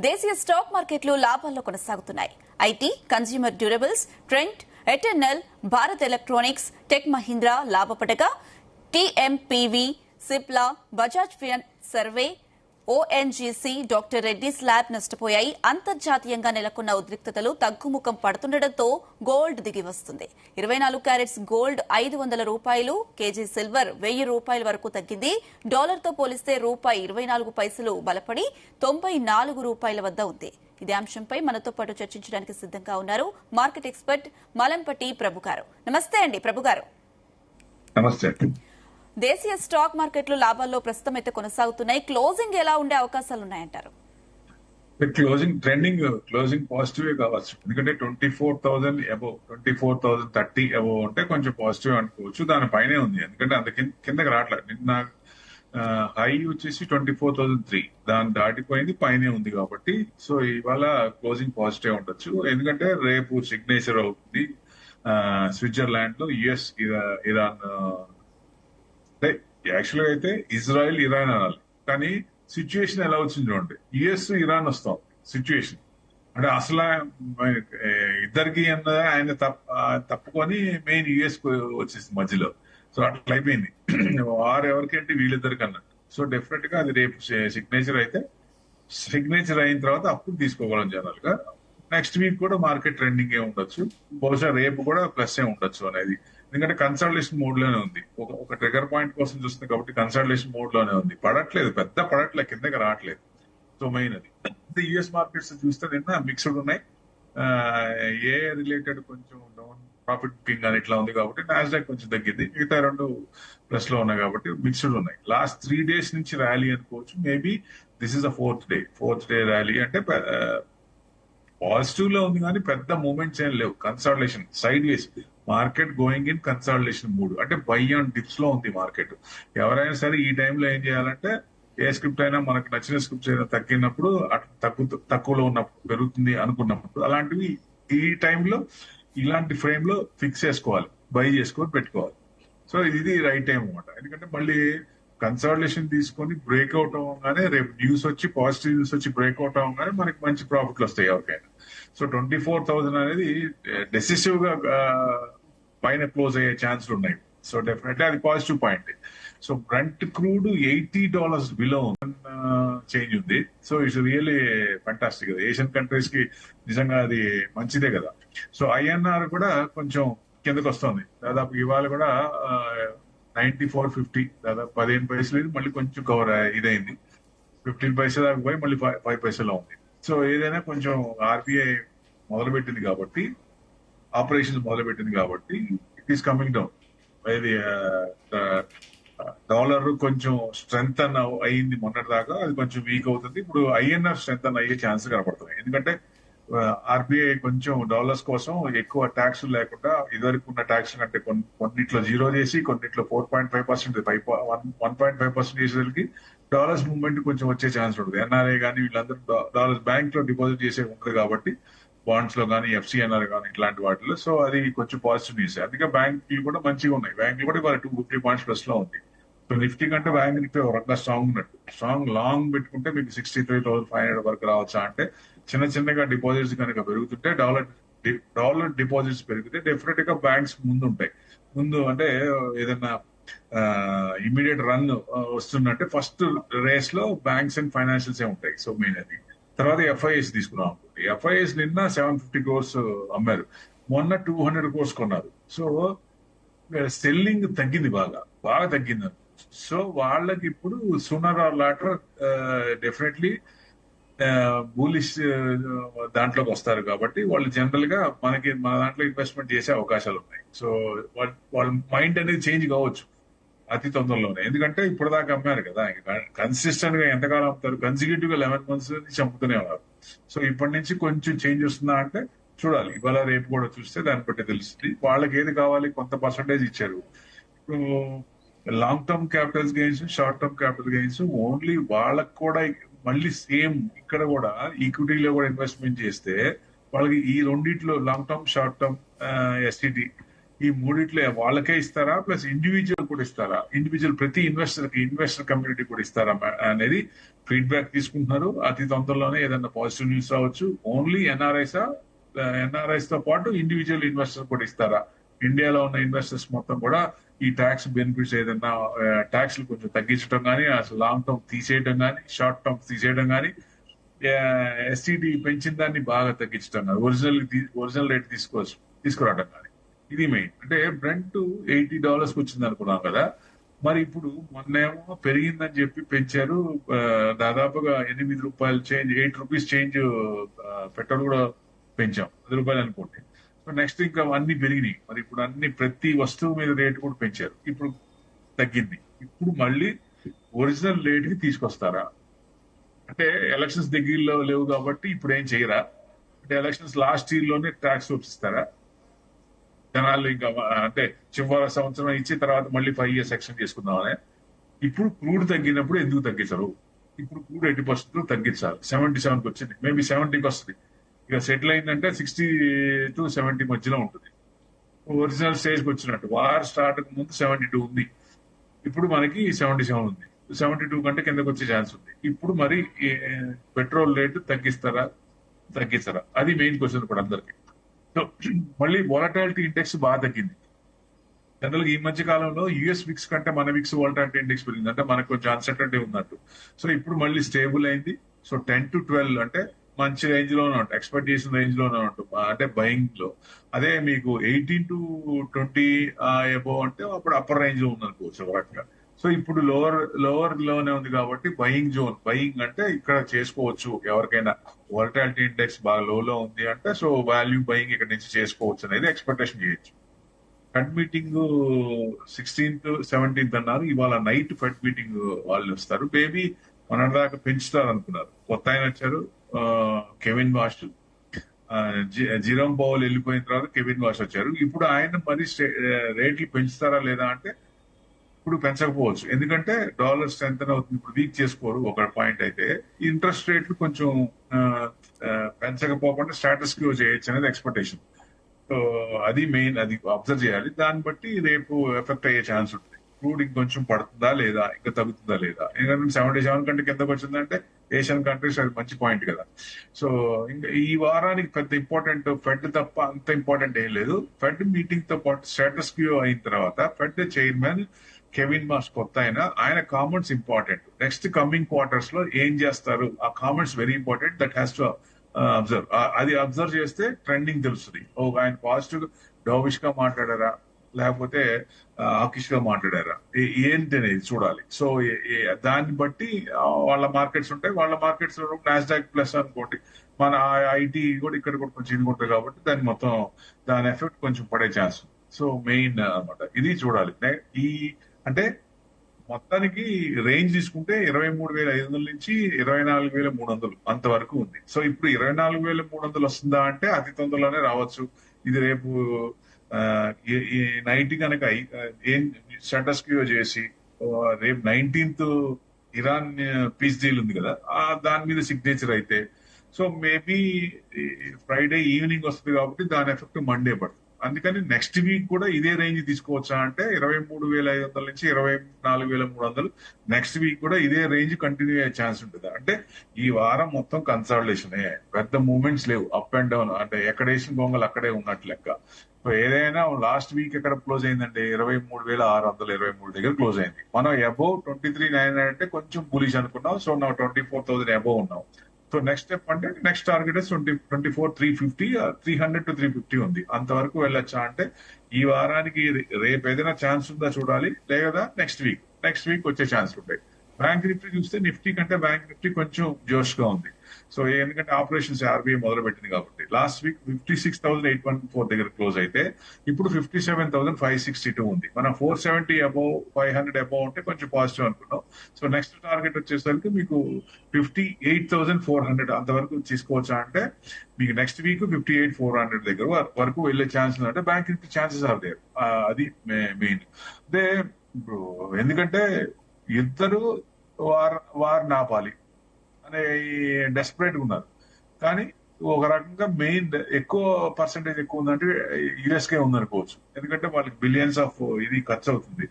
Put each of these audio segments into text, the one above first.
దేశీయ స్టాక్ మార్కెట్లు లాభాల్లో కొనసాగుతున్నాయి. IT, consumer durables, Trent, Eternal, Bharat electronics, tech Mahindra లాభపడగా TMPV, Cipla, Bajaj Finserv, ONGC, doctor Reddy's lab నష్టపోయాయి. అంతర్జాతీయంగా నెలకొన్న ఉద్రిక్తతలు తగ్గుముఖం పడుతుండటంతో గోల్డ్ దిగి వస్తుంది. 24 క్యారెట్స్ గోల్డ్ $500, కేజీ సిల్వర్ $1000 వరకు తగ్గింది. డాలర్తో పోలిస్తే రూపాయి 24 పైసలు బలపడి $94 వద్ద ఉంది. ఇదే అంశంపై మనతో పాటు చర్చించడానికి సిద్ధంగా ఉన్నారు మార్కెట్ ఎక్స్పర్ట్ మలంపటి ప్రభు గారు. నమస్తే అండి ప్రభు గారు. నమస్తే. దేశీయ స్టాక్ మార్కెట్లు లాభాల్లో ప్రస్తుతం అయితే కొనసాగుతున్నాయి. క్లోజింగ్ ఎలా ఉండే అవకాశాలు ఉన్నాయంటారు? క్లోజింగ్ పాజిటివ్ కావచ్చు. ఎందుకంటే 24,000 అబౌవ్, 24,030 అబౌవ్ అంటే కొంచెం పాజిటివ్ అనుకోవచ్చు. దానిపైనే ఉంది, ఎందుకంటే అంత కిందకి రావట్లేదు. నిన్న హై వచ్చేసి 24,003, దాన్ని దాటిపోయింది, పైనే ఉంది కాబట్టి సో ఇవాళ క్లోజింగ్ పాజిటివ్ ఉండొచ్చు. ఎందుకంటే రేపు సిగ్నేచర్ అవుతుంది స్విట్జర్లాండ్ లో యుఎస్ ఇరాన్, అంటే యాక్చువల్ గా అయితే ఇజ్రాయెల్ ఇరాన్ అనాలి, కానీ సిచ్యువేషన్ ఎలా వచ్చింది చూడండి. యుఎస్ ఇరాన్ వస్తాం సిచ్యువేషన్, అంటే అసలు ఇద్దరికి ఆయన తప్పుకొని మెయిన్ యుఎస్ వచ్చేసింది మధ్యలో. సో అట్లా అయిపోయింది వారు ఎవరికంటే వీళ్ళిద్దరికి అన్నట్టు. సో డెఫినెట్ గా అది రేపు సిగ్నేచర్ అయిన తర్వాత అప్పుడు తీసుకోగలం జనరల్ గా. నెక్స్ట్ వీక్ కూడా మార్కెట్ ట్రెండింగ్ ఏ ఉండొచ్చు, బహుశా రేపు కూడా ప్లస్ ఏ ఉండొచ్చు అనేది. ఎందుకంటే కన్సల్టేషన్ మోడ్ లోనే ఉంది, ఒక ట్రిగర్ పాయింట్ కోసం చూస్తుంది కాబట్టి కన్సల్టేషన్ మోడ్ లోనే ఉంది. పెద్ద పడట్లేదు, కిందకి రావట్లేదు. సో మెయిన్ అది. యుఎస్ మార్కెట్స్ చూస్తే నిన్న మిక్స్డ్ ఉన్నాయి. ఏ రిలేటెడ్ కొంచెం డౌన్, ప్రాఫిట్ బుకింగ్ అని ఇట్లా ఉంది కాబట్టి నాస్డాక్ కొంచెం తగ్గింది, మిగతా రెండు ప్లస్ లో ఉన్నాయి కాబట్టి మిక్స్డ్ ఉన్నాయి. లాస్ట్ 3 days నుంచి ర్యాలీ అనుకోవచ్చు. Maybe this is the fourth day rally. అంటే పాజిటివ్ లో ఉంది కానీ పెద్ద మూమెంట్స్ ఏం లేవు. Consultation side ways, market going in consultation mood, అంటే బై ఆన్ డిప్స్ లో ఉంది మార్కెట్. ఎవరైనా సరే ఈ టైంలో ఏం చేయాలంటే, ఏ స్క్రిప్ట్ అయినా మనకు నచ్చిన స్క్రిప్ట్స్ అయినా తగ్గినప్పుడు, తక్కువలో ఉన్నప్పుడు పెరుగుతుంది అనుకున్నప్పుడు, అలాంటివి ఈ టైంలో ఇలాంటి ఫ్రేమ్ లో ఫిక్స్ చేసుకోవాలి, బై చేసుకొని పెట్టుకోవాలి. సో ఇది రైట్ టైం అనమాట. ఎందుకంటే మళ్ళీ కన్సల్టేషన్ తీసుకొని బ్రేక్అవుట్ అవ్వగానే, రేపు న్యూస్ వచ్చి పాజిటివ్ న్యూస్ వచ్చి బ్రేక్అవుట్ అవ్వగానే మనకి మంచి ప్రాఫిట్లు వస్తాయి ఎవరికైనా. సో 24,000 అనేది డెసిసివ్ గా పైన క్లోజ్ అయ్యే ఛాన్సులు ఉన్నాయి. సో డెఫినెట్లీ అది positive point. So Brent crude $80 below change ఉంది. So it's really fantastic. Asian countries కి నిజంగా అది మంచిదే కదా. సో ఐఎన్ఆర్ కూడా కొంచెం కిందకు వస్తుంది. దాదాపు ఇవాళ కూడా 94.50, దాదాపు 15 పైసలు, మళ్ళీ కొంచెం కవర్ ఇదైంది. 15 పైసలు దాకా పోయి మళ్ళీ 5 పైసలు ఉంది. సో ఏదైనా కొంచెం ఆర్బీఐ మొదలుపెట్టింది కాబట్టి, ఆపరేషన్స్ మొదలుపెట్టింది కాబట్టి ఇట్ ఈస్ కమింగ్ డౌన్. అది డాలర్ కొంచెం స్ట్రెంగ్త్ అయ్యింది మొన్నటి దాకా, అది కొంచెం వీక్ అవుతుంది. ఇప్పుడు ఐఎన్ఆర్ స్ట్రెంగ్త్ అయ్యే ఛాన్స్ కనపడుతున్నాయి. ఎందుకంటే ఆర్బీఐ కొంచెం డాలర్స్ కోసం ఎక్కువ ట్యాక్స్ లేకుండా, ఇదివరకు ఉన్న ట్యాక్స్ కంటే కొన్నిట్లో 0 చేసి, కొన్నిట్లో 4.5%, 1.5% చేసేసరికి డాలర్స్ మూవ్మెంట్ కొంచెం వచ్చే ఛాన్స్ ఉంటుంది. ఎన్ఆర్ఐ కానీ వీళ్ళందరూ డాలర్స్ బ్యాంక్ లో డిపాజిట్ చేసే ఉంటుంది కాబట్టి, బాండ్స్ లో కానీ, ఎఫ్సిఎన్ఆర్ కానీ ఇట్లాంటి వాటిలో. సో అది కొంచెం పాజిటివ్ న్యూస్. అందుకే బ్యాంకులు కూడా మంచిగా ఉన్నాయి. బ్యాంకులు కూడా ఇవాళ 250 పాయింట్స్ ప్లస్ లో ఉంది. సో నిఫ్టీ కంటే బ్యాంక్ నిఫ్టీ ఒక రకంగా స్ట్రాంగ్ ఉన్నట్టు. స్ట్రాంగ్ లాంగ్ పెట్టుకుంటే మీకు 63,500 వరకు రావచ్చా అంటే, చిన్నగా డిపాజిట్స్ కనుక పెరుగుతుంటే, డాలర్ డిపాజిట్స్ పెరిగితే డెఫినెట్ గా బ్యాంక్స్ ముందు అంటే ఏదైనా ఇమీడియట్ రన్ వస్తుందంటే ఫస్ట్ రేస్ లో బ్యాంక్స్ అండ్ ఫైనాన్షియల్స్ ఏ ఉంటాయి. సో మెయిన్ అది. తర్వాత ఎఫ్ఐఎస్ తీసుకున్నాం అనుకోండి. ఎఫ్ఐఎస్ నిన్న 750 crores అమ్మారు, మొన్న 200 crores కొన్నారు. సో సెల్లింగ్ తగ్గింది, బాగా తగ్గింది. సో వాళ్ళకి ఇప్పుడు sooner or later definitely bullish దాంట్లోకి వస్తారు కాబట్టి వాళ్ళు జనరల్ గా మన దాంట్లో ఇన్వెస్ట్మెంట్ చేసే అవకాశాలు ఉన్నాయి. సో వాళ్ళ మైండ్ అనేది చేంజ్ కావచ్చు అతి తొందరలోనే. ఎందుకంటే ఇప్పుడు దాకా అమ్మారు కదా, కన్సిస్టెంట్ గా ఎంతకాలం అమ్ముతారు, కన్సిక్యూటివ్ గా 11 months నుంచి అమ్ముతూనే ఉన్నారు. సో ఇప్పటి నుంచి కొంచెం చేంజ్ వస్తుందా అంటే చూడాలి. ఇవాళ రేపు కూడా చూస్తే దాన్ని బట్టి తెలుస్తుంది. వాళ్ళకి ఏది కావాలి, కొంత పర్సంటేజ్ ఇచ్చారు. ఇప్పుడు long term capital gains, short term capital gains only వాళ్ళకి కూడా మళ్ళీ సేమ్ ఇక్కడ కూడా ఈక్విటీలో కూడా ఇన్వెస్ట్మెంట్ చేస్తే వాళ్ళకి ఈ రెండిట్లో లాంగ్ టర్మ్, షార్ట్ టర్మ్, ఎస్టిటి ఈ మూడిట్లో వాళ్ళకే ఇస్తారా, ప్లస్ ఇండివిజువల్ కూడా ఇస్తారా, ఇండివిజువల్ ప్రతి ఇన్వెస్టర్ కమ్యూనిటీ కూడా ఇస్తారా అనేది ఫీడ్బ్యాక్ తీసుకుంటున్నారు. అతి తొందరలోనే ఏదైనా పాజిటివ్ న్యూస్ రావచ్చు. ఓన్లీ ఎన్ఆర్ఐస్ తో పాటు ఇండివిజువల్ ఇన్వెస్టర్స్ కూడా ఇస్తారా? ఇండియాలో ఉన్న ఇన్వెస్టర్స్ మొత్తం కూడా ఈ ట్యాక్స్ బెనిఫిట్స్ ఏదైనా ట్యాక్స్లు కొంచెం తగ్గించడం కానీ, అసలు లాంగ్ టర్మ్ తీసేయడం కానీ, షార్ట్ టర్మ్ తీసేయడం కానీ, ఎస్టీటీ పెంచిన దాన్ని బాగా తగ్గించడం కానీ, ఒరిజినల్ రేట్ తీసుకురావడం కానీ, ఇది మెయిన్. అంటే బ్రెంట్ $80 వచ్చింది అనుకున్నాం కదా, మరి ఇప్పుడు మొన్నేమో పెరిగిందని చెప్పి పెంచారు. దాదాపుగా ₹8 చేంజ్, ₹8 చేంజ్ పెట్రోల్ కూడా పెంచాం, ₹10 అనుకోండి. సో నెక్స్ట్ ఇంకా అన్ని పెరిగినాయి. మరి ఇప్పుడు ప్రతి వస్తువు మీద రేటు కూడా పెంచారు. ఇప్పుడు తగ్గింది. ఇప్పుడు మళ్ళీ ఒరిజినల్ రేట్ కి తీసుకొస్తారా? అంటే ఎలక్షన్స్ దగ్గరలో లేవు కాబట్టి ఇప్పుడు ఏం చేయరా? అంటే ఎలక్షన్స్ లాస్ట్ ఇయర్ లోనే ట్యాక్స్ చూపిస్తారా? జనాలు ఇంకా అంటే చివరి సంవత్సరం ఇచ్చి తర్వాత మళ్ళీ 5 years ఎక్స్టెండ్ చేసుకుందామనే. ఇప్పుడు క్రూడ్ తగ్గినప్పుడు ఎందుకు తగ్గించరు? ఇప్పుడు క్రూడ్ 80% తగ్గించాలి. 77కి వచ్చింది, మేబీ 70కి వస్తుంది. ఇక సెటిల్ అయిందంటే 60 to 70 మధ్యలో ఉంటుంది. ఒరిజినల్ స్టేజ్ కి వచ్చినట్టు వార్ స్టార్ట్ ముందు 72 ఉంది, ఇప్పుడు మనకి 77 ఉంది. 72 కంటే కిందకు వచ్చే ఛాన్స్ ఉంది. ఇప్పుడు మరి పెట్రోల్ రేటు తగ్గిస్తారా? అది మెయిన్ క్వశ్చన్ ఇప్పుడు అందరికి. సో మళ్ళీ వాలటాలిటీ ఇండెక్స్ బాగా తగ్గింది. జనరల్ గా ఈ మధ్య కాలంలో యుఎస్ విక్స్ కంటే మన విక్స్ వాలటాలిటీ ఇండెక్స్ పెరిగింది, అంటే మనకు కొంచెం అన్సర్టనిటీ ఉన్నట్టు. సో ఇప్పుడు మళ్ళీ స్టేబుల్ అయింది. సో 10 to 12 అంటే మంచి రేంజ్ లోనే ఉంటుంది, ఎక్స్పెక్ట్ చేసిన రేంజ్ లోనే ఉంటుంది అంటే బయింగ్ లో. అదే మీకు 18 to 20 అబోవ్ అంటే అప్పుడు అప్పర్ రేంజ్ లో ఉందనుకోవచ్చు ఒక రకంగా. సో ఇప్పుడు లోవర్ లోనే ఉంది కాబట్టి బయింగ్ జోన్. బయింగ్ అంటే ఇక్కడ చేసుకోవచ్చు ఎవరికైనా. వాలటాలిటీ ఇండెక్స్ బాగా లోలో ఉంది అంటే సో వాల్యూ బయింగ్ ఇక్కడ నుంచి చేసుకోవచ్చు అనేది ఎక్స్పెక్టేషన్ చేయొచ్చు. ఫెడ్ మీటింగ్ 16th 17th అన్నారు. ఇవాళ నైట్ ఫెడ్ మీటింగ్ వాళ్ళు వస్తారు. మేబీ మొన్నటిదాకా పెంచుతారు అనుకున్నారు. కొత్త ఆయన వచ్చారు, కెవిన్ వాష్. జిరోమ్ పౌల్ వెళ్ళిపోయిన తర్వాత కెవిన్ వాష్ వచ్చారు. ఇప్పుడు ఆయన మరి రేట్లు పెంచుతారా లేదా అంటే ఇప్పుడు పెంచకపోవచ్చు, ఎందుకంటే డాలర్ స్ట్రెంత్ అవుతుంది. ఇప్పుడు వీక్ చేసుకోరు ఒక పాయింట్. అయితే ఇంట్రెస్ట్ రేట్లు కొంచెం పెంచకపోకుండా స్టాటస్ క్యూ చేయొచ్చు అనేది ఎక్స్పెక్టేషన్. సో అది మెయిన్, అది అబ్జర్వ్ చేయాలి. దాన్ని బట్టి రేపు ఎఫెక్ట్ అయ్యే ఛాన్స్ ఉంటుంది. క్రూడ్ ఇంకొంచెం పడుతుందా లేదా, ఇంకా తగ్గుతుందా లేదా. ఎందుకంటే 77 కంటే కిందకు వచ్చిందంటే ఏషియన్ కంట్రీస్ అది మంచి పాయింట్ కదా. సో ఇంకా ఈ వారానికి పెద్ద ఇంపార్టెంట్ ఫెడ్ తప్ప అంత ఇంపార్టెంట్ ఏం లేదు. ఫెడ్ మీటింగ్ తో పాటు స్టేటస్ క్యూ అయిన తర్వాత ఫెడ్ చైర్మన్ కెవిన్ మాస్ కొత్త ఆయన comments important. Next coming quarters లో ఏం చేస్తారు, ఆ comments very important. That has to observe. అది అబ్జర్వ్ చేస్తే ట్రెండింగ్ తెలుస్తుంది. ఆయన పాజిటివ్ డోవిష్ గా మాట్లాడారా లేకపోతే హకిష్ గా మాట్లాడారా ఏంటి అనేది చూడాలి. సో దాన్ని బట్టి వాళ్ళ మార్కెట్స్ ఉంటాయి. వాళ్ళ మార్కెట్స్ నాస్డాక్ ప్లస్ అనుకోండి, మన ఐటీ కూడా ఇక్కడ కూడా కొంచెం ఇది ఉంటుంది కాబట్టి దాని ఎఫెక్ట్ కొంచెం పడే ఛాన్స్. సో మెయిన్ అన్నమాట ఇది చూడాలి. ఈ అంటే మొత్తానికి రేంజ్ తీసుకుంటే 23,500 నుంచి 24,300 అంతవరకు ఉంది. సో ఇప్పుడు 24,300 వస్తుందా అంటే అతి తొందరలోనే రావచ్చు. ఇది రేపు నైట్ కనుక ఏం స్టేటస్ క్యూ చేసి రేపు 19th ఇరాన్ పీస్ డీల్ ఉంది కదా, దాని మీద సిగ్నేచర్ అయితే సో మేబీ ఫ్రైడే ఈవినింగ్ వస్తుంది కాబట్టి దాని ఎఫెక్ట్ మండే పడుతుంది. అందుకని నెక్స్ట్ వీక్ కూడా ఇదే రేంజ్ తీసుకోవచ్చా అంటే 23,500 నుంచి 24,300 నెక్స్ట్ వీక్ కూడా ఇదే రేంజ్ కంటిన్యూ అయ్యే ఛాన్స్ ఉంటుంది. అంటే ఈ వారం మొత్తం కన్సాలిడేషన్, పెద్ద మూవ్మెంట్స్ లేవు, అప్ అండ్ డౌన్. అంటే ఎక్కడ వేసిన గొంగలు అక్కడే ఉన్నట్లు లెక్క. సో ఏదైనా లాస్ట్ వీక్ ఎక్కడ క్లోజ్ అయిందంటే 23,623 దగ్గర క్లోజ్ అయింది. మనం అబౌవ్ 23,900 అంటే కొంచెం బులిష్ అనుకున్నాం. సో నా 24,000 అబౌవ్ ఉన్నాం. సో నెక్స్ట్ స్టెప్ అంటే నెక్స్ట్ టార్గెట్ 24,350, 300 to 350 ఉంది. అంతవరకు వెళ్ళొచ్చా అంటే ఈ వారానికి రేపు ఏదైనా ఛాన్స్ ఉందా చూడాలి, లేదా నెక్స్ట్ వీక్ వచ్చే ఛాన్స్ ఉంటాయి. బ్యాంక్ నిఫ్టీ చూస్తే నిఫ్టీ కంటే బ్యాంక్ నిఫ్టీ కొంచెం జోష్ గా ఉంది. సో ఎందుకంటే ఆపరేషన్స్ ఆర్బీఐ మొదలు పెట్టింది కాబట్టి. లాస్ట్ వీక్ 56,814 దగ్గర క్లోజ్ అయితే ఇప్పుడు 57,562 ఉంది. మనం 470 అబౌవ్ 500 అబౌవ్ ఉంటే కొంచెం పాజిటివ్ అనుకున్నాం. సో నెక్స్ట్ టార్గెట్ వచ్చేసరికి మీకు 58,400 అంతవరకు తీసుకోవచ్చా అంటే మీకు నెక్స్ట్ వీక్ 58,400 దగ్గర వరకు వెళ్లే ఛాన్స్ ఉందంటే bank Nifty chances are there. అది మెయిన్. అదే ఇప్పుడు ఎందుకంటే ఇద్దరు వార్ నాపాలి అనే డెస్పరేట్ గా ఉన్నారు. కానీ ఒక రకంగా మెయిన్ ఎక్కువ పర్సెంటేజ్ ఎక్కువ ఉందంటే యుఎస్కే ఉందనుకోవచ్చు. ఎందుకంటే వాళ్ళకి బిలియన్స్ ఆఫ్ ఇది ఖర్చు అవుతుంది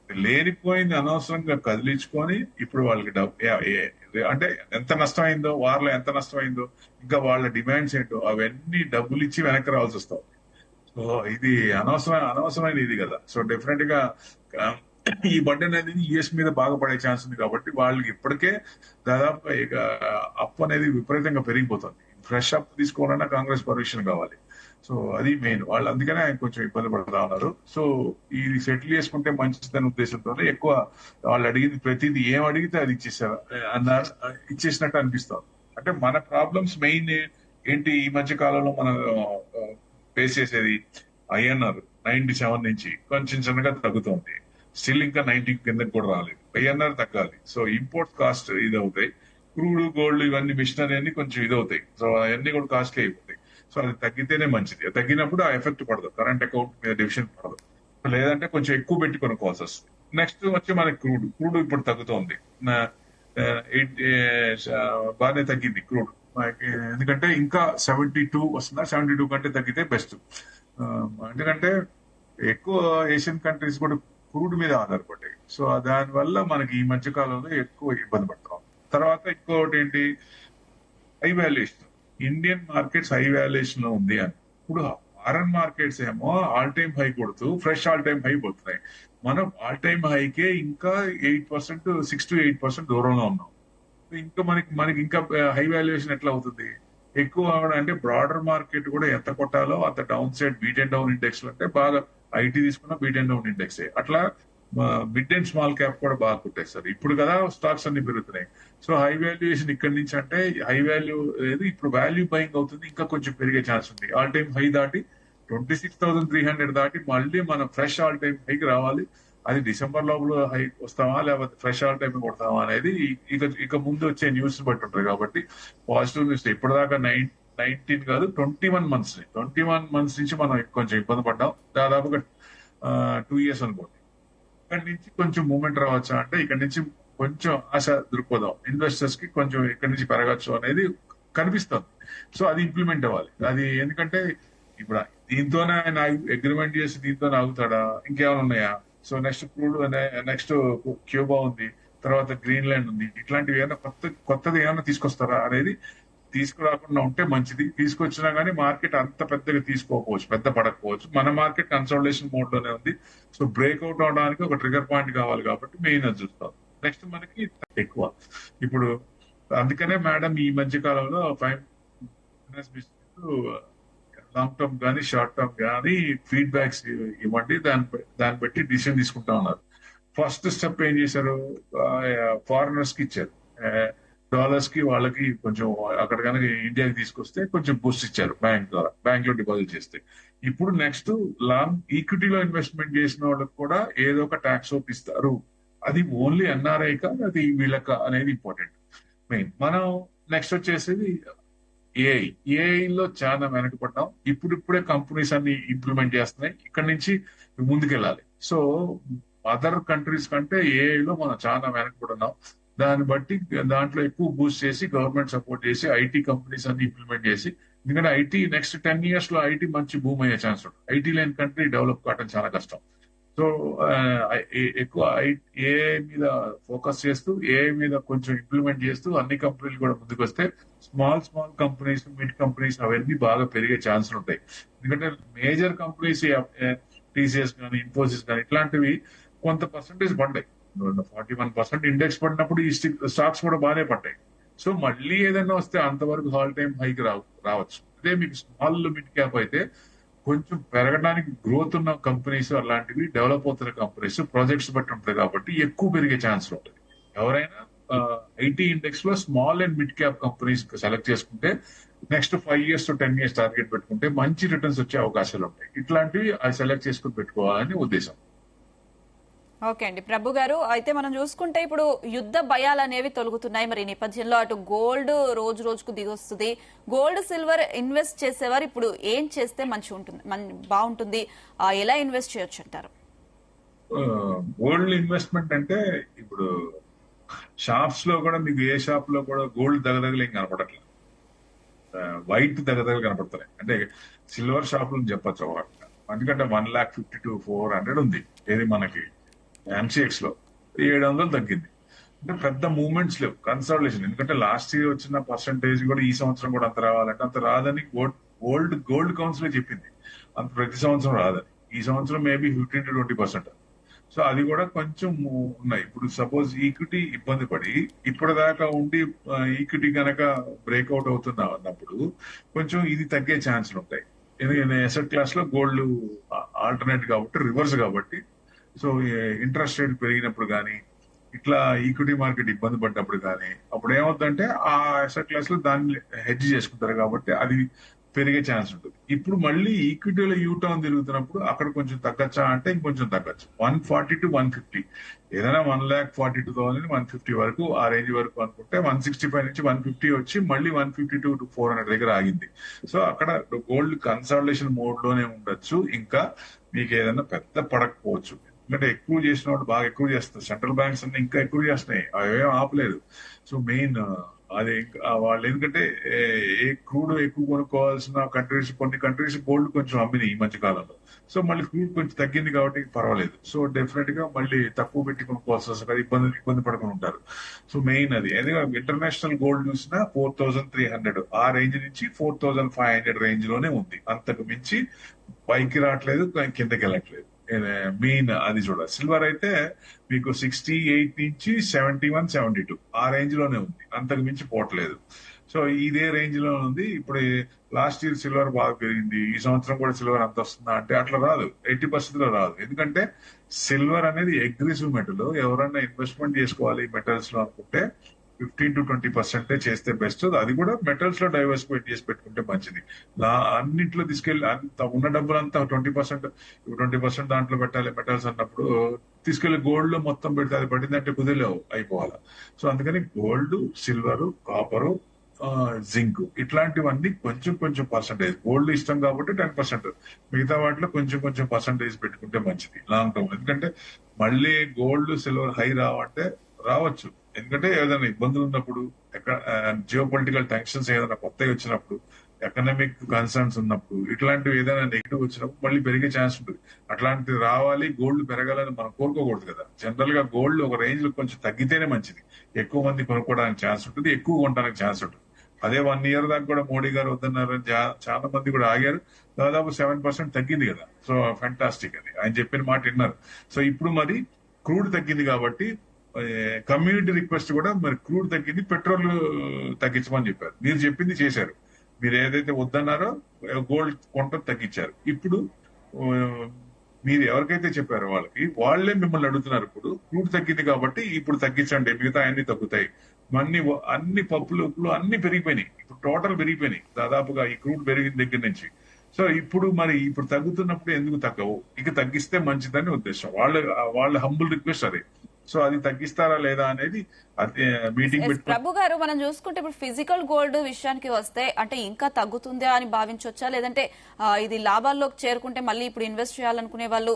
లేనిపోయింది అనవసరంగా కదిలించుకొని ఇప్పుడు వాళ్ళకి అంటే ఎంత నష్టమైందో, వారిలో ఎంత నష్టమైందో, ఇంకా వాళ్ళ డిమాండ్స్ ఏంటో అవన్నీ డబ్బులు ఇచ్చి వెనక్కి రావాల్సి వస్తాం. సో ఇది అనవసరమైన ఇది కదా. సో డెఫినెట్ గా ఆ, ఈ బర్డెన్ అనేది యుఎస్ మీద బాగా పడే ఛాన్స్ ఉంది కాబట్టి వాళ్ళకి ఇప్పటికే దాదాపు ఇక అప్పు అనేది విపరీతంగా పెరిగిపోతుంది. ఫ్రెష్ అప్ తీసుకోవాలన్నా కాంగ్రెస్ పర్మిషన్ కావాలి. సో అది మెయిన్. వాళ్ళు అందుకనే ఆయన కొంచెం ఇబ్బంది పడుతూ ఉన్నారు. సో ఇది సెటిల్ చేసుకుంటే మంచిదనే ఉద్దేశంతో ఎక్కువ వాళ్ళు అడిగింది ప్రతిదీ ఏం అడిగితే అది ఇచ్చేసారు అన్నారు, ఇచ్చేసినట్టు అనిపిస్తుంది. అంటే మన ప్రాబ్లమ్స్ మెయిన్ ఏంటి ఈ మధ్య కాలంలో మనం ఫేస్ చేసేది ఐఎన్ఆర్ 97 నుంచి కొంచెం చిన్నగా తగ్గుతోంది. స్టిల్ ఇంకా 90 కిందకి కూడా రాలేదు. ఐఎన్ఆర్ తగ్గాలి. సో ఇంపోర్ట్ కాస్ట్ ఇది అవుతాయి. క్రూడ్, గోల్డ్ ఇవన్నీ మిషనరీ అన్ని కొంచెం ఇది అవుతాయి. సో అవన్నీ కూడా కాస్ట్లీ అయిపోతాయి. సో అది తగ్గితేనే మంచిది. తగ్గినప్పుడు ఆ ఎఫెక్ట్ పడదు, కరెంట్ అకౌంట్ మీద డివిజన్ పడదు. లేదంటే కొంచెం ఎక్కువ పెట్టి కొనుక్కోవాల్సి వస్తుంది. నెక్స్ట్ వచ్చి మనకి క్రూడ్ ఇప్పుడు తగ్గుతోంది. బాగానే తగ్గింది క్రూడ్ మనకి. ఎందుకంటే ఇంకా 72 వస్తుందా, 72 కంటే తగ్గితే బెస్ట్. ఎందుకంటే ఎక్కువ ఏషియన్ కంట్రీస్ కూడా క్రూడ్ మీద ఆధారపడ్డాయి. సో దానివల్ల మనకి ఈ మధ్య కాలంలో ఎక్కువ ఇబ్బంది పడతాం. తర్వాత ఇంకోటి ఏంటి, high valuation. Indian markets high valuation లో ఉంది అని. ఇప్పుడు ఫారెన్ మార్కెట్స్ ఏమో ఆల్ టైమ్ హై కొడుతూ ఫ్రెష్ ఆల్ టైమ్ హై పోతున్నాయి. మనం ఆల్ టైమ్ హైకే ఇంకా 8%, 6 to 8% దూరంలో ఉన్నాం. ఇంకా మనకి ఇంకా హై వాల్యుయేషన్ ఎట్లా అవుతుంది? ఎక్కువ అంటే బ్రాడర్ మార్కెట్ కూడా ఎంత కొట్టాలో అంత down side beat and down index అంటే బాగా ఐటీ తీసుకున్న బీట్ అండ్ డౌన్ ఇండెక్స్ అట్లా మిడ్ అండ్ స్మాల్ క్యాప్ కూడా బాగా కొట్టేస్తారు ఇప్పుడు కదా, స్టాక్స్ అన్ని పెరుగుతున్నాయి. సో హై వాల్యుయేషన్ ఇక్కడి నుంచి అంటే హై వాల్యూ ఏది ఇప్పుడు వాల్యూ బయింగ్ అవుతుంది, ఇంకా కొంచెం పెరిగే ఛాన్స్ ఉంది. ఆల్ టైమ్ హై దాటి 26,300 దాటి మళ్ళీ మనం ఫ్రెష్ ఆల్ టైమ్ హైకి రావాలి. అది డిసెంబర్ లోపల హై వస్తామా లేకపోతే ఫ్రెష్ ఆల్ టైం కొడతామా అనేది ఇక ముందు వచ్చే న్యూస్ బట్టి ఉంటుంది. కాబట్టి పాజిటివ్ న్యూస్ ఇప్పటిదాకా 19 కాదు 21 మంత్స్ నుంచి మనం కొంచెం ఇబ్బంది పడ్డాం. దాదాపుగా 2 years అనుకోండి. ఇక్కడి నుంచి కొంచెం మూవ్మెంట్ రావచ్చా అంటే ఇక్కడ నుంచి కొంచెం ఆశ దృక్పథం ఇన్వెస్టర్స్ కి కొంచెం ఇక్కడి నుంచి పెరగచ్చు అనేది కనిపిస్తుంది. సో అది ఇంప్లిమెంట్ అవ్వాలి. అది ఎందుకంటే ఇప్పుడు దీంతోనే ఆయన అగ్రిమెంట్ చేసి దీంతోనే ఆగుతాడా, ఇంకేమైనా ఉన్నాయా? So next crude, next Cuba ఉంది, తర్వాత గ్రీన్లాండ్ ఉంది. ఇట్లాంటివి ఏమైనా కొత్తది ఏమైనా తీసుకొస్తారా అనేది తీసుకురాకుండా ఉంటే మంచిది. తీసుకొచ్చినా గానీ మార్కెట్ అంత పెద్దగా తీసుకోకపోవచ్చు, పెద్ద పడకపోవచ్చు. మన మార్కెట్ కన్సల్టేషన్ మోడ్ లోనే ఉంది. సో బ్రేక్అవుట్ అవడానికి ఒక ట్రిగర్ పాయింట్ కావాలి కాబట్టి మెయిన్ అది చూస్తాం. నెక్స్ట్ మనకి ఎక్కువ ఇప్పుడు అందుకనే మేడం ఈ మధ్య కాలంలో ఫైనాన్స్ లాంగ్ టర్మ్ కానీ షార్ట్ టర్మ్ కానీ ఫీడ్బ్యాక్స్ ఇవ్వండి, దాన్ని బట్టి డిసిషన్ తీసుకుంటా ఉన్నారు. ఫస్ట్ స్టెప్ ఏం చేశారు, ఫారినర్స్ కి ఇచ్చారు. డాలర్స్ కి వాళ్ళకి కొంచెం అక్కడ కనుక ఇండియాకి తీసుకొస్తే కొంచెం బూస్ట్ ఇచ్చారు బ్యాంక్ ద్వారా, బ్యాంక్ లో డిపాజిట్ చేస్తే. ఇప్పుడు నెక్స్ట్ లాంగ్ ఈక్విటీలో ఇన్వెస్ట్మెంట్ చేసిన వాళ్ళకి కూడా ఏదో ఒక ట్యాక్స్ ఇస్తారు. అది ఓన్లీ ఎన్ఆర్ఐ కా అది వీళ్ళక అనేది ఇంపార్టెంట్ మెయిన్. మనం నెక్స్ట్ వచ్చేసేది ఏఐలో చాలా వెనకపడ్డాం. ఇప్పుడిప్పుడే కంపెనీస్ అన్ని ఇంప్లిమెంట్ చేస్తున్నాయి. ఇక్కడ నుంచి ముందుకెళ్ళాలి. సో అదర్ కంట్రీస్ కంటే ఏఐలో మనం చాలా వెనకపడున్నాం. దాన్ని బట్టి దాంట్లో ఎక్కువ బూస్ట్ చేసి గవర్నమెంట్ సపోర్ట్ చేసి ఐటీ కంపెనీస్ అన్ని ఇంప్లిమెంట్ చేసి, ఎందుకంటే ఐటీ నెక్స్ట్ 10 years లో ఐటీ మంచి భూమి అయ్యే ఛాన్స్ ఉంటుంది. ఐటీ లేని కంట్రీ డెవలప్ కావడం చాలా కష్టం. సో ఎక్కువ ఏఐ మీద ఫోకస్ చేస్తూ ఏఐ మీద కొంచెం ఇంప్లిమెంట్ చేస్తూ అన్ని కంపెనీలు కూడా ముందుకు వస్తే స్మాల్ కంపెనీస్, మిడ్ కంపెనీస్ అవన్నీ బాగా పెరిగే ఛాన్సులు ఉంటాయి. ఎందుకంటే మేజర్ కంపెనీస్ టీసీఎస్ కానీ ఇన్ఫోసిస్ కానీ ఇట్లాంటివి కొంత పర్సంటేజ్ పడ్డాయి. 41% ఇండెక్స్ పడినప్పుడు ఈ స్టాక్స్ కూడా బాగానే పడ్డాయి. సో మళ్ళీ ఏదైనా వస్తే అంతవరకు ఆల్ టైమ్ హైకి రావచ్చు. అదే మీకు స్మాల్ మిడ్ క్యాప్ అయితే కొంచెం పెరగడానికి గ్రోత్ ఉన్న కంపెనీస్, అలాంటివి డెవలప్ అవుతున్న కంపెనీస్ ప్రాజెక్ట్స్ బట్టి ఉంటాయి కాబట్టి ఎక్కువ పెరిగే ఛాన్స్ ఉంటుంది. ఎవరైనా ఐటీ ఇండెక్స్ లో small and mid cap companies select చేసుకుంటే next 5 years to 10 years target పెట్టుకుంటే మంచి రిటర్న్స్ వచ్చే అవకాశాలు ఉంటాయి. ఇట్లాంటివి అది సెలెక్ట్ చేసుకుని పెట్టుకోవాలని ఉద్దేశం. ఓకే అండి ప్రభు గారు, అయితే మనం చూసుకుంటే ఇప్పుడు యుద్ధ భయాలు అనేవి తొలగుతున్నాయి. మరి ఈ నేపథ్యంలో అటు గోల్డ్ రోజు రోజుకు దిగొస్తుంది. గోల్డ్, సిల్వర్ ఇన్వెస్ట్ చేసేవారు ఇప్పుడు ఏం చేస్తే బాగుంటుంది, ఎలా ఇన్వెస్ట్ చేయొచ్చు అంటారు? గోల్డ్ ఇన్వెస్ట్మెంట్ అంటే ఇప్పుడు షాప్స్ లో కూడా మీకు ఏ షాప్ లో కూడా గోల్డ్ దగ్గర ఏం కనపడట్లేదు, వైట్ దగ్గర కనపడుతున్నాయి. అంటే సిల్వర్ షాప్ లో చెప్పచ్చు. ఎందుకంటే 1,50,000 to 400 ఉంది. ఏది మనకి ఎంసీఎక్స్ లో 700 తగ్గింది. అంటే పెద్ద మూవ్మెంట్స్ లేవు, కన్సాలిడేషన్. ఎందుకంటే లాస్ట్ ఇయర్ వచ్చిన పర్సంటేజ్ కూడా ఈ సంవత్సరం కూడా అంత రావాలంటే అంత రాదని గోల్డ్ కౌన్సిల్ చెప్పింది. అంత ప్రతి సంవత్సరం రాదని. ఈ సంవత్సరం మేబీ 15 to 20%. సో అది కూడా కొంచెం ఉన్నాయి. ఇప్పుడు సపోజ్ ఈక్విటీ ఇబ్బంది పడి ఇప్పటిదాకా ఉండి ఈక్విటీ కనుక బ్రేక్అవుట్ అవుతున్నా అన్నప్పుడు కొంచెం ఇది తగ్గే ఛాన్సులు ఉంటాయి. ఎందుకంటే ఎసెట్ క్లాస్ లో గోల్డ్ ఆల్టర్నేట్ కాబట్టి, రివర్స్ కాబట్టి. సో ఇంట్రెస్ట్ రేట్ పెరిగినప్పుడు కానీ, ఇట్లా ఈక్విటీ మార్కెట్ ఇబ్బంది పడ్డప్పుడు కానీ, అప్పుడు ఏమవుతుందంటే ఆ అసెట్ క్లాస్ లో దాన్ని హెడ్జ్ చేసుకుంటారు కాబట్టి అది పెరిగే ఛాన్స్ ఉంటుంది. ఇప్పుడు మళ్ళీ ఈక్విటీలో యూటర్న్ తిరుగుతున్నప్పుడు అక్కడ కొంచెం తగ్గచ్చా అంటే ఇంకొంచెం తగ్గచ్చు. 140 to 150, ఏదైనా 1,42,000 150 వరకు, ఆ రేంజ్ వరకు అనుకుంటే 165 నుంచి 150 వచ్చి మళ్ళీ 152 to 400 దగ్గర ఆగింది. సో అక్కడ గోల్డ్ కన్సాలిడేషన్ మోడ్ లోనే ఉండొచ్చు. ఇంకా మీకు ఏదైనా పెద్ద పడకపోవచ్చు. ఎందుకంటే ఎక్కువ చేసిన వాళ్ళు బాగా ఎక్కువ చేస్తారు. సెంట్రల్ బ్యాంక్స్ అన్ని ఇంకా ఎక్కువ చేస్తున్నాయి, అవేం ఆపలేదు. సో మెయిన్ అది వాళ్ళు ఎందుకంటే క్రూడ్ ఎక్కువ కొనుక్కోవాల్సిన కంట్రీస్, కొన్ని కంట్రీస్ గోల్డ్ కొంచెం అమ్మినాయి ఈ మధ్య కాలంలో. సో మళ్ళీ క్రూడ్ కొంచెం తగ్గింది కాబట్టి పర్వాలేదు. సో డెఫినెట్ గా మళ్ళీ తక్కువ పెట్టి కొనుక్కోవాల్సి వస్తుంది, ఇబ్బంది పడుకుని ఉంటారు. సో మెయిన్ అది. ఎందుకంటే ఇంటర్నేషనల్ గోల్డ్ చూసినా 4,300 ఆ రేంజ్ నుంచి 4,500 రేంజ్ లోనే ఉంది. అంతకు మించి పైకి రావట్లేదు, కిందకి వెళ్ళట్లేదు. మెయిన్ అది చూడాలి. సిల్వర్ అయితే మీకు 68 నుంచి 71, 72 ఆ రేంజ్ లోనే ఉంది, అంతకు మించి పోవట్లేదు. సో ఇదే రేంజ్ లో ఉంది. ఇప్పుడు లాస్ట్ ఇయర్ సిల్వర్ బాగా పెరిగింది, ఈ సంవత్సరం కూడా సిల్వర్ అంత వస్తుందా అంటే అట్లా రాదు, 80% లో రాదు. ఎందుకంటే సిల్వర్ అనేది అగ్రెసివ్ మెటల్. ఎవరైనా ఇన్వెస్ట్మెంట్ చేసుకోవాలి మెటల్స్ లో అనుకుంటే 15 to 20% చేస్తే బెస్ట్. అది కూడా మెటల్స్ లో డైవర్సిఫైడ్ చేసి పెట్టుకుంటే మంచిది. అన్నింటిలో తీసుకెళ్లి అంత ఉన్న డబ్బులంతా 20%, 20% దాంట్లో పెట్టాలి మెటల్స్ అన్నప్పుడు తీసుకెళ్లి గోల్డ్ లో మొత్తం పెడితే అది పడిందంటే కుదిలేవు, అయిపోవాలి. సో అందుకని గోల్డ్, సిల్వర్, కాపరు, జింక్ ఇట్లాంటివన్నీ కొంచెం కొంచెం పర్సంటేజ్. గోల్డ్ ఇష్టం కాబట్టి 10%, మిగతా వాటిలో కొంచెం కొంచెం పర్సంటేజ్ పెట్టుకుంటే మంచిది లాంగ్ టర్మ్. ఎందుకంటే మళ్ళీ గోల్డ్, సిల్వర్ హై రావంటే రావచ్చు. ఎందుకంటే ఏదైనా ఇబ్బందులు ఉన్నప్పుడు, జియో పొలిటికల్ టెన్షన్స్ ఏదైనా కొత్తగా వచ్చినప్పుడు, ఎకనామిక్ కన్సర్న్స్ ఉన్నప్పుడు, ఇట్లాంటివి ఏదైనా నెగిటివ్ వచ్చినప్పుడు మళ్ళీ పెరిగే ఛాన్స్ ఉంటుంది. అట్లాంటివి రావాలి, గోల్డ్ పెరగాలని మనం కోరుకోకూడదు కదా. జనరల్ గా గోల్డ్ ఒక రేంజ్ లో కొంచెం తగ్గితేనే మంచిది. ఎక్కువ మంది కొనుక్కోవడానికి ఛాన్స్ ఉంటుంది, ఎక్కువ కొనడానికి ఛాన్స్ ఉంటుంది. అదే 1 year దాకా కూడా మోడీ గారు వద్దన్నారని చాలా మంది కూడా ఆగారు. దాదాపు 7% తగ్గింది కదా. సో ఫ్యాంటాస్టిక్ అది, ఆయన చెప్పిన మాట విన్నారు. సో ఇప్పుడు మరి క్రూడ్ తగ్గింది కాబట్టి కమ్యూనిటీ రిక్వెస్ట్ కూడా మరి క్రూడ్ తగ్గింది, పెట్రోల్ తగ్గించమని చెప్పారు. మీరు చెప్పింది చేశారు. మీరు ఏదైతే వద్దన్నారో గోల్డ్ కొంట తగ్గించారు. ఇప్పుడు మీరు ఎవరికైతే చెప్పారో వాళ్ళే మిమ్మల్ని అడుగుతున్నారు. ఇప్పుడు క్రూడ్ తగ్గింది కాబట్టి ఇప్పుడు తగ్గించండి, మిగతా అన్ని తగ్గుతాయి. అన్ని పప్పులు అన్ని పెరిగిపోయినాయి. ఇప్పుడు టోటల్ పెరిగిపోయినాయి దాదాపుగా ఈ క్రూడ్ పెరిగిన దగ్గర నుంచి. సో ఇప్పుడు తగ్గుతున్నప్పుడు ఎందుకు తగ్గవు? ఇక తగ్గిస్తే మంచిదని ఉద్దేశం. వాళ్ళ హంబుల్ రిక్వెస్ట్ అదే. సో అది తగ్గిస్తారా లేదా అనేది మీటింగ్ ప్రభు గారు, మనం చూసుకుంటే ఇప్పుడు ఫిజికల్ గోల్డ్ విషయానికి వస్తే అంటే ఇంకా తగ్గుతుందా అని భావించవచ్చా, లేదంటే ఇది లాభాల్లోకి చేరుకుంటే మళ్ళీ ఇప్పుడు ఇన్వెస్ట్ చేయాలనుకునే వాళ్ళు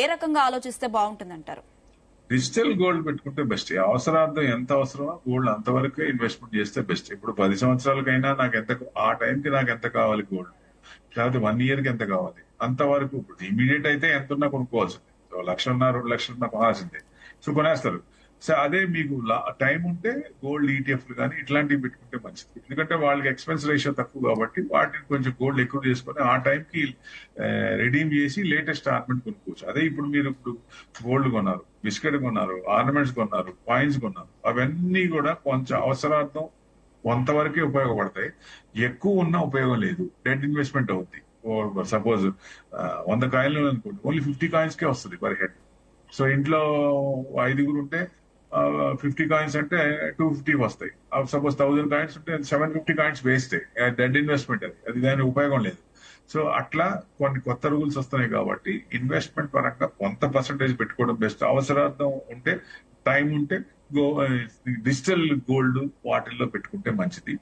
ఏ రకంగా ఆలోచిస్తే బాగుంటుంది అంటారు? డిజిటల్ గోల్డ్ పెట్టుకుంటే బెస్ట్. అవసరార్థం ఎంత అవసరమో గోల్డ్ అంతవరకే ఇన్వెస్ట్మెంట్ చేస్తే బెస్ట్. ఇప్పుడు 10 సంవత్సరాలకైనా ఆ టైంకి నాకు ఎంత కావాలి గోల్డ్, లేకపోతే 1 year కి ఎంత కావాలి అంతవరకు. ఇప్పుడు ఇమీడియట్ అయితే ఎంత ఉన్నా కొనుక్కోవాల్సిందే. 1,00,000, 2,00,000 కొనాల్సిందే. సో కొనేస్తారు. సో అదే మీకు టైం ఉంటే గోల్డ్ ఈటీఎఫ్లు కానీ ఇట్లాంటివి పెట్టుకుంటే మంచిది. ఎందుకంటే వాళ్ళకి ఎక్స్పెన్స్ రేషియో తక్కువ కాబట్టి వాటిని కొంచెం గోల్డ్ ఎక్కువ చేసుకొని ఆ టైంకి రెడీమ్ చేసి లేటెస్ట్ ఆర్నమెంట్ కొనుక్కోవచ్చు. అదే ఇప్పుడు మీరు గోల్డ్ కొన్నారు, బిస్కెట్ కొన్నారు, ఆర్నమెంట్స్ కొన్నారు, కాయిన్స్ కొన్నారు, అవన్నీ కూడా కొంచెం అవసరార్థం కొంతవరకే ఉపయోగపడతాయి. ఎక్కువ ఉన్నా ఉపయోగం లేదు, డెడ్ ఇన్వెస్ట్మెంట్ అవుతుంది. సపోజ్ 100 కాయిన్లు అనుకోండి, ఓన్లీ 50 కాయిన్స్ కే వస్తుంది పర్ హెడ్. సో ఇంట్లో 5 ఉంటే 50 కాయిన్స్ అంటే 250 వస్తాయి. సపోజ్ 1000 కాయిన్స్ ఉంటే 750 కాయిన్స్ వేస్ట్, డెడ్ ఇన్వెస్ట్మెంట్. అది దాని ఉపయోగం లేదు. సో అట్లా కొన్ని కొత్త రూల్స్ వస్తున్నాయి కాబట్టి ఇన్వెస్ట్మెంట్ పరంగా కొంత పర్సంటేజ్ పెట్టుకోవడం బెస్ట్. అవసరార్థం ఉంటే, టైం ఉంటే డిజిటల్ గోల్డ్ వాటిల్లో పెట్టుకుంటే మంచిది.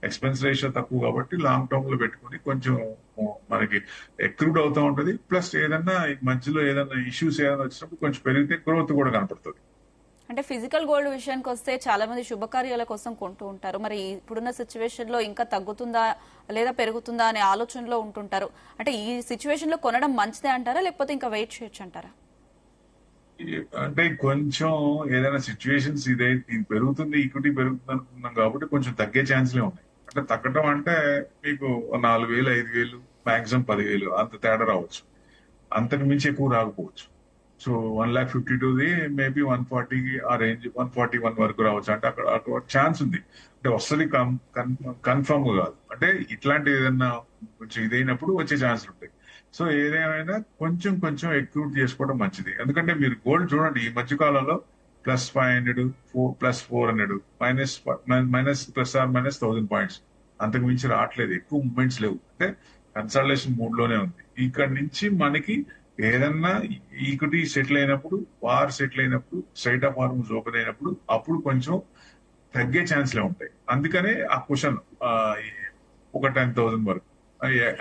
ఎక్స్పెన్స్ రేషియో తక్కువ కాబట్టి లాంగ్ టర్మ్ లో పెట్టుకుని కొంచెం మనకి ఎక్రూడ్ అవుతూ ఉంటది. ప్లస్ ఏదన్నా మధ్యలో ఏదన్నా ఇష్యూస్ ఏదైనా వచ్చినప్పుడు కొంచెం పెరిగితే గ్రోత్ కూడా కనపడుతుంది. అంటే ఫిజికల్ గోల్డ్ విషయానికి వస్తే చాలా మంది శుభకార్యాల కోసం కొంటూ ఉంటారు. మరి ఇప్పుడున్న సిచ్యువేషన్ లో ఇంకా తగ్గుతుందా లేదా పెరుగుతుందా అనే ఆలోచనలో ఉంటుంటారు. అంటే ఈ సిచ్యువేషన్ లో కొనడం మంచిదే అంటారా, లేకపోతే ఇంకా వెయిట్ చేయొచ్చు అంటారా? అంటే కొంచెం ఏదైనా సిచ్యువేషన్స్ ఇది పెరుగుతుంది, ఈక్విటీ పెరుగుతుంది అనుకున్నాం కాబట్టి కొంచెం తగ్గే ఛాన్స్లే ఉన్నాయి. అంటే తగ్గడం అంటే మీకు 4,000 5,000 మాక్సిమం 10,000 అంత తేడా రావచ్చు, అంతకు మించి ఎక్కువ రాకపోవచ్చు. సో 1,52ది మేబీ 140 ఆ రేంజ్ 141 వరకు రావచ్చు. అంటే అక్కడ అక్కడ ఛాన్స్ ఉంది. అంటే వస్తుంది కన్ఫర్మ్ కాదు. అంటే ఇట్లాంటి ఏదైనా కొంచెం ఇదైనప్పుడు వచ్చే ఛాన్స్ ఉంటాయి. సో ఏదేమైనా కొంచెం కొంచెం ఎక్కువ చేసుకోవడం మంచిది. ఎందుకంటే మీరు గోల్డ్ చూడండి, ఈ మధ్య కాలంలో +500 +400 మైనస్ +or- 1,000 పాయింట్స్, అంతకు మించి రావట్లేదు. ఎక్కువ మూమెంట్స్ లేవు. అంటే కన్సల్టేషన్ మూడ్ లోనే ఉంది. ఇక్కడ నుంచి మనకి ఏదన్నా ఈక్విటీ సెటిల్ అయినప్పుడు, వార్ సెటిల్ అయినప్పుడు, స్ట్రైట్ ఆఫ్ ఆర్మ్స్ ఓపెన్ అయినప్పుడు అప్పుడు కొంచెం తగ్గే ఛాన్స్లే ఉంటాయి. అందుకనే ఆ క్వశ్చన్ ఒక 10,000 వరకు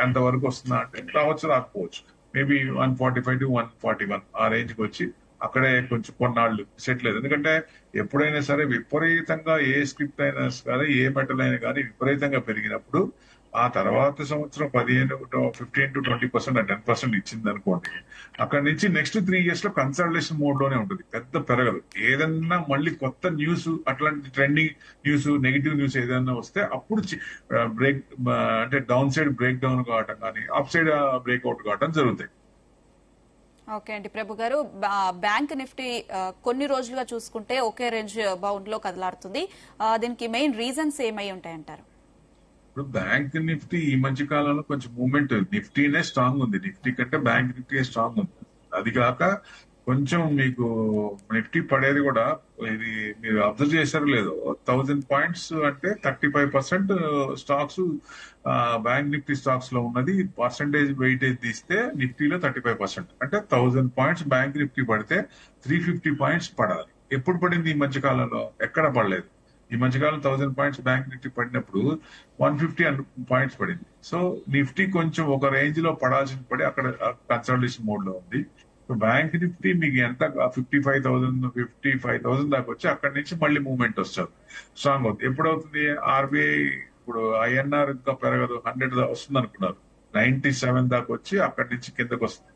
ఎంత వరకు వస్తుందా అంటే రావచ్చు, రాకపోవచ్చు. మేబీ 145 to 141 ఆ రేంజ్ కి వచ్చి అక్కడే కొంచెం కొన్నాళ్ళు సెటిల్ అయ్యేది. ఎందుకంటే ఎప్పుడైనా సరే విపరీతంగా ఏ స్క్రిప్ట్ అయినా సరే, ఏ మెటల్ అయినా కానీ విపరీతంగా పెరిగినప్పుడు ఆ తర్వాత సంవత్సరం 15 to 20% 10% ఇచ్చింది అనుకోండి, అక్కడ నుంచి నెక్స్ట్ 3 years లో కన్సల్టేషన్ మోడ్ లోనే ఉంటుంది, పెద్ద పెరగదు. ఏదన్నా మళ్ళీ కొత్త న్యూస్, అట్లాంటి ట్రెండింగ్ న్యూస్, నెగిటివ్ న్యూస్ ఏదైనా వస్తే అప్పుడు బ్రేక్, అంటే డౌన్ సైడ్ బ్రేక్ డౌన్ కావటం కానీ అప్ సైడ్ బ్రేక్అవుట్ కావటం జరుగుతాయి. ఓకే అండి ప్రభు గారు, బ్యాంక్ నిఫ్టీ కొన్ని రోజులుగా చూసుకుంటే ఒకే రేంజ్ బౌండ్ లో కదలాడుతుంది. దీనికి మెయిన్ రీజన్స్ ఏమై ఉంటాయంటారు? ఇప్పుడు బ్యాంక్ నిఫ్టీ ఈ మధ్య కాలంలో కొంచెం మూవ్మెంట్, నిఫ్టీనే స్ట్రాంగ్ ఉంది. నిఫ్టీ కంటే బ్యాంక్ నిఫ్టీ స్ట్రాంగ్ ఉంది. అది కాక కొంచెం మీకు నిఫ్టీ పడేది కూడా, ఇది మీరు అబ్జర్వ్ చేశారో లేదో, 1,000 పాయింట్స్ అంటే 35% స్టాక్స్ బ్యాంక్ నిఫ్టీ స్టాక్స్ లో ఉన్నది. పర్సంటేజ్ వెయిటేజ్ తీస్తే నిఫ్టీలో 35%. అంటే 1,000 పాయింట్స్ బ్యాంక్ నిఫ్టీ పడితే 350 పాయింట్స్ పడాలి. ఎప్పుడు పడింది ఈ మధ్య కాలంలో? ఎక్కడ పడలేదు. ఈ మధ్యకాలం 1,000 పాయింట్స్ బ్యాంక్ నిఫ్టీ పడినప్పుడు 150 పాయింట్స్ పడింది. సో నిఫ్టీ కొంచెం ఒక రేంజ్ లో పడాల్సింది పడి అక్కడ కన్సల్టేషన్ మోడ్ లో ఉంది. బ్యాంక్ నిఫ్టీ మీకు ఎంత 55,000 దాకా వచ్చి అక్కడి నుంచి మళ్ళీ మూవ్మెంట్ వస్తుంది, స్ట్రాంగ్ అవుతుంది. ఎప్పుడవుతుంది? ఆర్బీఐ ఇప్పుడు ఐఎన్ఆర్ ఇంకా పెరగదు, 100 వస్తుంది అనుకున్నారు, 97 దాకా వచ్చి అక్కడి నుంచి కిందకు వస్తుంది.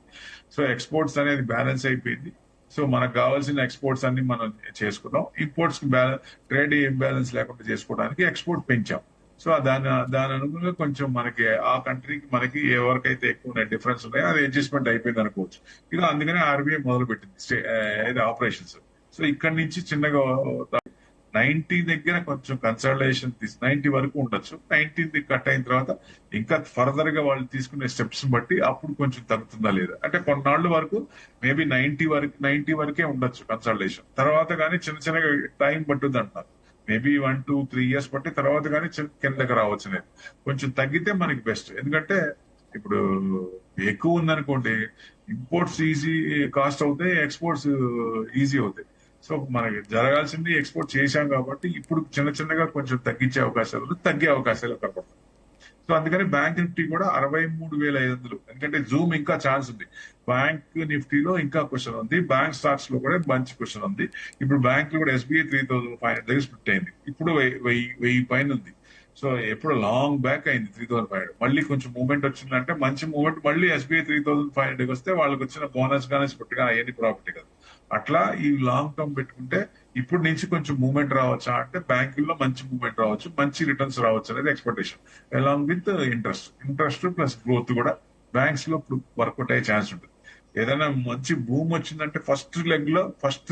సో ఎక్స్పోర్ట్స్ అనేది బ్యాలెన్స్ అయిపోయింది. సో మనకు కావాల్సిన ఎక్స్పోర్ట్స్ అన్ని మనం చేసుకున్నాం. ఇంపోర్ట్స్ కి ట్రేడ్ ఇంబ్యాలెన్స్ లేకుండా చేసుకోవడానికి ఎక్స్పోర్ట్ పెంచాం. సో దాని అనుగుణంగా కొంచెం మనకి ఆ కంట్రీకి మనకి ఎవరికైతే ఎక్కువ డిఫరెన్స్ ఉన్నాయో అది అడ్జస్ట్మెంట్ అయిపోయింది అనుకోవచ్చు. ఇక అందుకనే ఆర్బీఐ మొదలు పెట్టింది ఆపరేషన్స్. సో ఇక్కడ నుంచి చిన్నగా 90 దగ్గర కొంచెం కన్సల్టేషన్ 90 వరకు ఉండొచ్చు. 90 కట్ అయిన తర్వాత ఇంకా ఫర్దర్ గా వాళ్ళు తీసుకునే స్టెప్స్ బట్టి అప్పుడు కొంచెం తగ్గుతుందా లేదా, అంటే కొన్నాళ్ళు వరకు మేబీ 90 వరకే ఉండొచ్చు కన్సల్టేషన్. తర్వాత కానీ చిన్న చిన్నగా టైం పట్టుద్ది అంటారు. మేబీ 1 to 3 years బట్టి తర్వాత కానీ కిందకి రావచ్చు అనేది. కొంచెం తగ్గితే మనకి బెస్ట్. ఎందుకంటే ఇప్పుడు ఎక్కువ ఉందనుకోండి, ఇంపోర్ట్స్ ఈజీ కాస్ట్ అవుతాయి, ఎక్స్పోర్ట్స్ ఈజీ అవుతాయి. సో మనకి జరగాల్సింది ఎక్స్పోర్ట్ చేశాం కాబట్టి ఇప్పుడు చిన్న చిన్నగా కొంచెం తగ్గించే అవకాశాలు, తగ్గే అవకాశాలు కనపడతాయి. సో అందుకని బ్యాంక్ నిఫ్టీ కూడా 63,500. ఎందుకంటే జూమ్ ఇంకా ఛాన్స్ ఉంది. బ్యాంక్ నిఫ్టీలో ఇంకా క్వశ్చన్ ఉంది, బ్యాంక్ స్టాక్స్ లో కూడా మంచి క్వశ్చన్ ఉంది. ఇప్పుడు బ్యాంక్ లో కూడా SBI 3,500 దగ్గర స్ప్లిట్ అయింది. ఇప్పుడు 1,000 పైన ఉంది. సో ఎప్పుడు లాంగ్ బ్యాక్ అయింది 3,500. మళ్ళీ కొంచెం మూవ్మెంట్ వచ్చిందంటే మంచి మూవ్మెంట్. మళ్ళీ SBI 3,500 వస్తే వాళ్ళకి వచ్చిన బోనస్ గానే పుట్టిగా అవన్నీ ప్రాఫిట్ కదా. అట్లా ఈ లాంగ్ టర్మ్ పెట్టుకుంటే ఇప్పుడు నుంచి కొంచెం మూవ్మెంట్ రావచ్చా అంటే బ్యాంకుల్లో మంచి మూవ్మెంట్ రావచ్చు, మంచి రిటర్న్స్ రావచ్చు అనేది expectation. Along with interest plus growth కూడా బ్యాంక్స్ లో ఇప్పుడు వర్కౌట్ అయ్యే ఛాన్స్ ఉంటుంది. ఏదైనా మంచి భూమి వచ్చిందంటే ఫస్ట్ లెగ్ లో, ఫస్ట్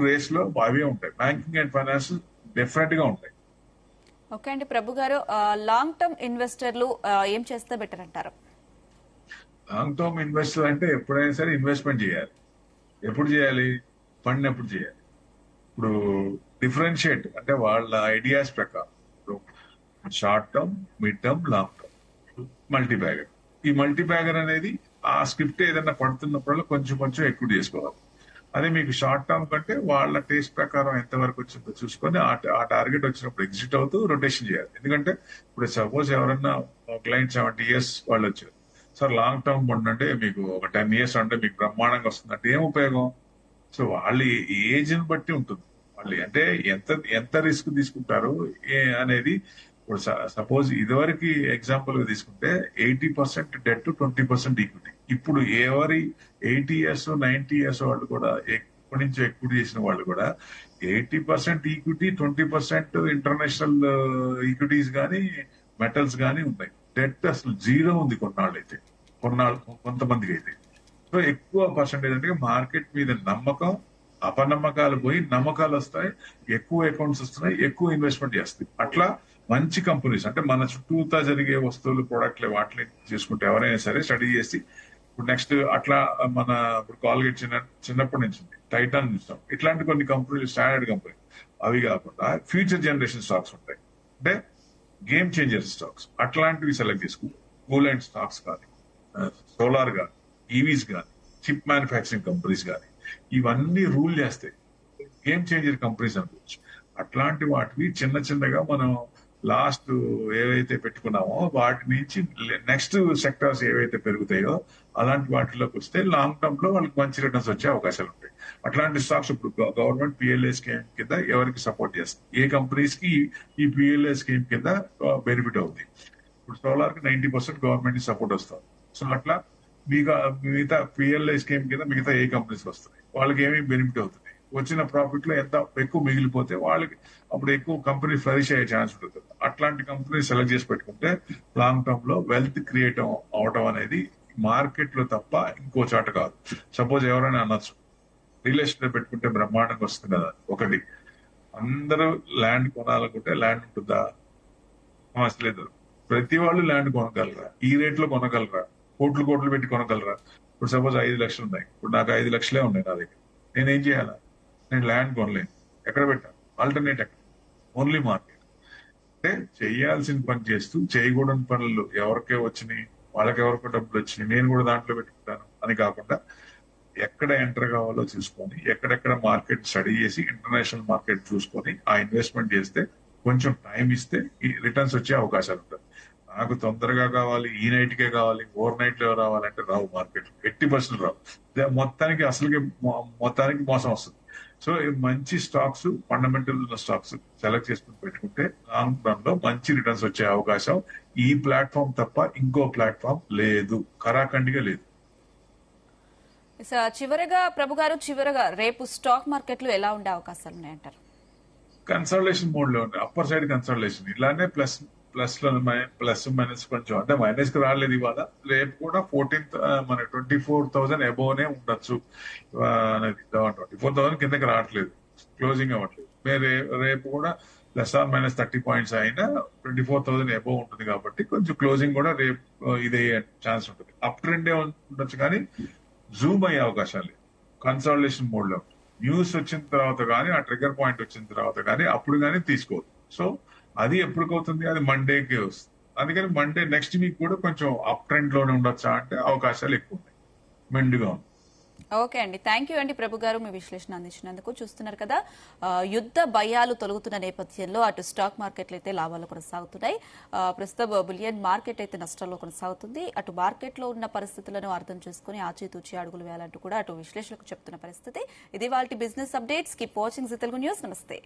రేస్ లో అవే ఉంటాయి. బ్యాంకింగ్ అండ్ ఫైనాన్స్ డెఫినెట్ గా ఉంటాయి. ఓకే అండి ప్రభు గారు, లాంగ్ టర్మ్ ఇన్వెస్టర్లు ఏం చేస్తే బెటర్ అంటారు? లాంగ్ టర్మ్ ఇన్వెస్టర్ అంటే ఎప్పుడైనా సరే ఇన్వెస్ట్మెంట్ చేయాలి. ఎప్పుడు చేయాలి? పడినప్పుడు చేయాలి. ఇప్పుడు డిఫరెన్షియేట్ అంటే వాళ్ళ ఐడియాస్ ప్రకారం short term, mid term, long term, multi bagger. ఈ మల్టీ బ్యాగర్ అనేది ఆ స్క్రిప్ట్ ఏదైనా పడుతున్నప్పుడు కొంచెం కొంచెం ఎక్కువ చేసుకోవాలి. అదే మీకు షార్ట్ టర్మ్ కంటే వాళ్ళ టేస్ట్ ప్రకారం ఎంత వరకు వచ్చిందో చూసుకొని ఆ టార్గెట్ వచ్చినప్పుడు ఎగ్జిట్ అవుతూ రొటేషన్ చేయాలి. ఎందుకంటే ఇప్పుడు సపోజ్ ఎవరన్నా క్లయింట్ 70 years వాళ్ళు వచ్చారు, సార్ లాంగ్ టర్మ్ అంటే మీకు ఒక 10 years అంటే మీకు బ్రహ్మాండంగా వస్తుందంటే ఏం ఉపయోగం? సో వాళ్ళ ఏజ్ ని బట్టి ఉంటుంది. వాళ్ళు అంటే ఎంత రిస్క్ తీసుకుంటారు అనేది ఇప్పుడు సపోజ్ ఇదివరకు ఎగ్జాంపుల్ గా తీసుకుంటే 80% డెట్ 20% ఈక్విటీ. ఇప్పుడు ఎవరి 80 years 90 years వాళ్ళు కూడా ఎప్పటి నుంచో ఎక్విటీ చేసిన వాళ్ళు కూడా 80% ఈక్విటీ 20% ఇంటర్నేషనల్ ఈక్విటీస్ కానీ మెటల్స్ కానీ ఉన్నాయి. డెట్ అసలు జీరో ఉంది కొంతమందికి అయితే. సో ఎక్కువ పర్సెంటేజ్ అంటే మార్కెట్ మీద నమ్మకం, అపనమ్మకాలు పోయి నమ్మకాలు వస్తాయి, ఎక్కువ అకౌంట్స్ వస్తున్నాయి, ఎక్కువ ఇన్వెస్ట్మెంట్ చేస్తాయి. అట్లా మంచి కంపెనీస్ అంటే మన చుట్టూతా జరిగే వస్తువులు, ప్రోడక్ట్లు వాటిని తీసుకుంటే ఎవరైనా సరే స్టడీ చేసి ఇప్పుడు నెక్స్ట్ అట్లా మన ఇప్పుడు కాల్గేట్ చిన్నప్పటి నుంచి ఉంది, టైటాన్ చూస్తాం, ఇట్లాంటి కొన్ని కంపెనీలు స్టాండర్డ్ కంపెనీ. అవి కాకుండా ఫ్యూచర్ జనరేషన్ స్టాక్స్ ఉంటాయి, అంటే గేమ్ చేంజర్ స్టాక్స్, అట్లాంటివి సెలెక్ట్ చేసుకుని కూల్ అండ్ స్టాక్స్ కానీ, సోలార్ కానీ, ఈవీస్ కానీ, చిప్ మ్యానుఫ్యాక్చరింగ్ కంపెనీస్ కానీ, ఇవన్నీ రూల్ చేస్తాయి. గేమ్ చేంజర్ కంపెనీస్ అనుకోవచ్చు. అట్లాంటి వాటివి చిన్న చిన్నగా మనం లాస్ట్ ఏవైతే పెట్టుకున్నామో వాటి నుంచి నెక్స్ట్ సెక్టార్స్ ఏవైతే పెరుగుతాయో అలాంటి వాటిలోకి వస్తే లాంగ్ టర్మ్ లో వాళ్ళకి మంచి రిటర్న్స్ వచ్చే అవకాశాలు ఉంటాయి. అట్లాంటి స్టాక్స్ ఇప్పుడు గవర్నమెంట్ పిఎల్ఏ స్కీమ్ కింద ఎవరికి సపోర్ట్ చేస్తుంది, ఏ కంపెనీస్ కి ఈ పిఎల్ఏ స్కీమ్ కింద బెనిఫిట్ అవుతుంది. ఇప్పుడు సోలార్ కి 90% గవర్నమెంట్ సపోర్ట్ వస్తుంది. సో అట్లా మిగతా పిఎల్ఐ స్కీమ్ కింద మిగతా ఏ కంపెనీస్ వస్తున్నాయి, వాళ్ళకి ఏమేమి బెనిఫిట్ అవుతుంది, వచ్చిన ప్రాఫిట్ లో ఎంత ఎక్కువ మిగిలిపోతే వాళ్ళకి అప్పుడు ఎక్కువ కంపెనీ ఫ్లరిష్ అయ్యే ఛాన్స్ ఉంటుంది. అట్లాంటి కంపెనీ సెలెక్ట్ చేసి పెట్టుకుంటే లాంగ్ టర్మ్ లో వెల్త్ క్రియేట్ అవడం అనేది మార్కెట్ లో తప్ప ఇంకో చోట కాదు. సపోజ్ ఎవరైనా అనొచ్చు రియల్ ఎస్టేట్ పెట్టుకుంటే బ్రహ్మాండంగా వస్తుంది కదా. ఒకటి, అందరూ ల్యాండ్ కొనాలనుకుంటే ల్యాండ్ ఉంటుందా? లేదు. ప్రతి వాళ్ళు ల్యాండ్ కొనగలరా? ఈ రేట్ లో కొనగలరా? కోట్లు పెట్టి కొనగలరా? ఇప్పుడు సపోజ్ 5 లక్షలు ఉన్నాయి, ఇప్పుడు నాకు 5 లక్షలే ఉన్నాయి నా దగ్గర, నేనేం చేయాలా? నేను ల్యాండ్ కొనలేను. ఎక్కడ పెట్టాను? ఆల్టర్నేట్ ఎక్కడ? Only market. అంటే చేయాల్సిన పని చేస్తూ చేయకూడని పనులు ఎవరికే వచ్చినాయి, వాళ్ళకి ఎవరికో డబ్బులు వచ్చినాయి, నేను కూడా దాంట్లో పెట్టుకుంటాను అని కాకుండా ఎక్కడ ఎంటర్ కావాలో చూసుకొని, ఎక్కడెక్కడ మార్కెట్ స్టడీ చేసి ఇంటర్నేషనల్ మార్కెట్ చూసుకొని ఆ ఇన్వెస్ట్మెంట్ చేస్తే, కొంచెం టైం ఇస్తే ఈ రిటర్న్స్ వచ్చే అవకాశాలు ఉంటాయి. నాకు తొందరగా కావాలి, ఈ నైట్ కే కావాలి, ఓవర్ నైట్ లో రావాలంటే రావు. మార్కెట్ 80% రావు. మొత్తానికి మొత్తానికి మోసం వస్తుంది. సో మంచి స్టాక్స్, ఫండమెంటల్ ఉన్న స్టాక్స్ సెలెక్ట్ చేసుకుని పెట్టుకుంటే లాంగ్ టర్మ్ లో మంచి రిటర్న్స్ వచ్చే అవకాశం ఈ ప్లాట్ఫామ్ తప్ప ఇంకో ప్లాట్ఫామ్ లేదు, కరాఖండిగా లేదు. చివరగా ప్రభు గారు, రేపు స్టాక్ మార్కెట్లు ఎలా ఉండే అవకాశాలు ఉన్నాయంటారు? కన్సల్టేషన్ మోడ్ లో ఉంది, అప్పర్ సైడ్ కన్సల్టేషన్. ఇలానే ప్లస్ మైనస్ కొంచెం, అంటే మైనస్ కి రాలేదు ఇవాళ. రేపు కూడా 14th మన 24,000 అబోవ్ నే ఉండొచ్చు అనేది. 24,000 కిందకి రావట్లేదు, క్లోజింగ్ అవ్వట్లేదు. రేపు కూడా +or- 30 points అయినా 24,000 అబోవ్ ఉంటుంది కాబట్టి కొంచెం క్లోజింగ్ కూడా రేపు ఇదే ఛాన్స్ ఉంటుంది. అప్ ట్రెండే ఉండొచ్చు కానీ జూమ్ అయ్యే అవకాశాలు లేదు. కన్సల్టేషన్ మోడ్ లో న్యూస్ వచ్చిన తర్వాత కానీ, ఆ ట్రిగర్ పాయింట్ వచ్చిన తర్వాత కానీ, అప్పుడు కానీ తీసుకోవద్దు. సో అది ఎప్పటికవుతుంది? అది మండేకే వస్తుంది. అందుకని మండే నెక్స్ట్ వీక్ కూడా కొంచెం అప్ ట్రెండ్ లోనే ఉండొచ్చా అంటే అవకాశాలు ఎక్కువ ఉన్నాయి, మెండుగా ఉంది. ఓకే అండి, థ్యాంక్ యూ అండి ప్రభు గారు, మీ విశ్లేషణ అందించినందుకు. చూస్తున్నారు కదా, యుద్ధ భయాలు తొలగుతున్న నేపథ్యంలో అటు స్టాక్ మార్కెట్లు అయితే లాభాలు కొనసాగుతున్నాయి. ప్రస్తుతం బులియన్ మార్కెట్ అయితే నష్టాల్లో కొనసాగుతుంది. అటు మార్కెట్లో ఉన్న పరిస్థితులను అర్థం చేసుకుని ఆచితూచి అడుగులు వేయాలంటూ కూడా అటు విశ్లేషకులకు చెప్తున్న పరిస్థితి. ఇది వాళ్ళ business updates. Keep watching Zee Telugu news. నమస్తే.